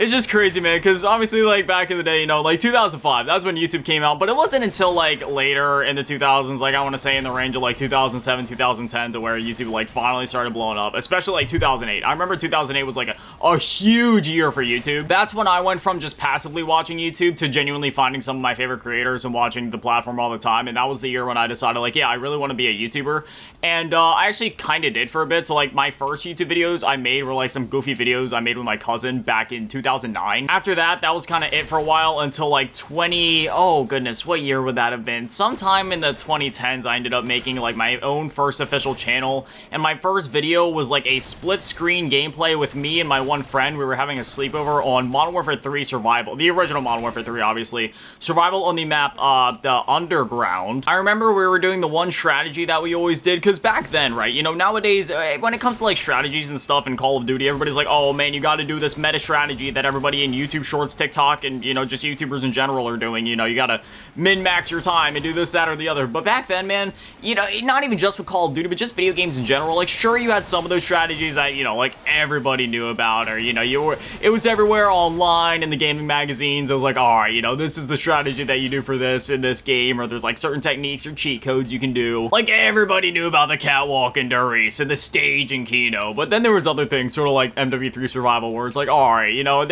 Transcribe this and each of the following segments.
It's just crazy, man, because obviously, like, back in the day, you know, like, 2005, that's when YouTube came out, but it wasn't until, like, later in the 2000s, like, I want to say in the range of, like, 2007, 2010, to where YouTube, like, finally started blowing up, especially, like, 2008. I remember 2008 was, like, a huge year for YouTube. That's when I went from just passively watching YouTube to genuinely finding some of my favorite creators and watching the platform all the time, and that was the year when I decided, like, yeah, I really want to be a YouTuber, and I actually kind of did for a bit. So, like, my first YouTube videos I made were, like, some goofy videos I made with my cousin back in 2009. After that, that was kind of it for a while until, like, oh goodness, what year would that have been? Sometime in the 2010s, I ended up making, like, my own first official channel, and my first video was, like, a split-screen gameplay with me and my one friend. We were having a sleepover on Modern Warfare 3 Survival, the original Modern Warfare 3, obviously. Survival on the map, the Underground. I remember we were doing the one strategy that we always did, because back then, right, you know, nowadays, when it comes to, like, strategies and stuff in Call of Duty, everybody's like, oh, man, you gotta do this meta strategy that everybody in YouTube Shorts, TikTok, and, you know, just YouTubers in general are doing. You know, you gotta min-max your time and do this, that, or the other. But back then, man, you know, not even just with Call of Duty, but just video games in general, like, sure, you had some of those strategies that, you know, like, everybody knew about, or, you know, it was everywhere online in the gaming magazines. It was like, all right, you know, this is the strategy that you do for this in this game, or there's, like, certain techniques or cheat codes you can do. Like, everybody knew about the catwalk in Durice and the stage in Kino. But then there was other things, sort of like MW3 Survival, where it's like, all right, you know,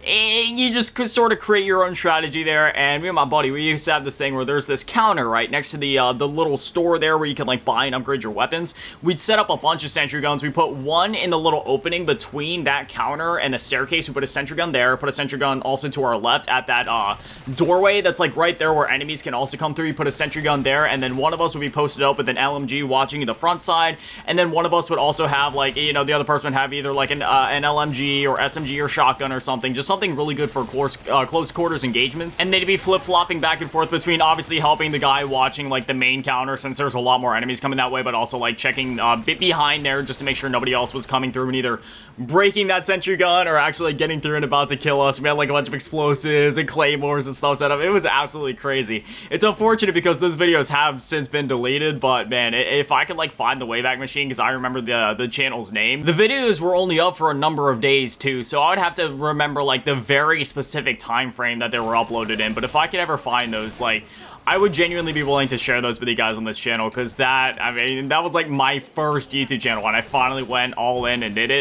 you just could sort of create your own strategy there. And me and my buddy, we used to have this thing where there's this counter right next to the little store there where you can, like, buy and upgrade your weapons. We'd set up a bunch of sentry guns. We put one in the little opening between that counter and the staircase. We put a sentry gun there, put a sentry gun also to our left at that doorway that's, like, right there where enemies can also come through. You put a sentry gun there, and then one of us would be posted up with an LMG watching the front side, and then one of us would also have, like, you know, the other person would have either, like, an LMG or SMG or shotgun or something, just something really good for close quarters engagements. And they'd be flip-flopping back and forth between obviously helping the guy watching, like, the main counter, since there's a lot more enemies coming that way, but also, like, checking bit behind there just to make sure nobody else was coming through and either breaking that sentry gun or actually getting through and about to kill us. We had, like, a bunch of explosives and claymores and stuff set up. It was absolutely crazy. It's unfortunate because those videos have since been deleted, but man, if I could, like, find the Wayback Machine, because I remember the channel's name. The videos were only up for a number of days too, so I would have to remember, like, the very specific time frame that they were uploaded in. But if I could ever find those, like, I would genuinely be willing to share those with you guys on this channel, because that, I mean, that was, like, my first YouTube channel when I finally went all in and did it.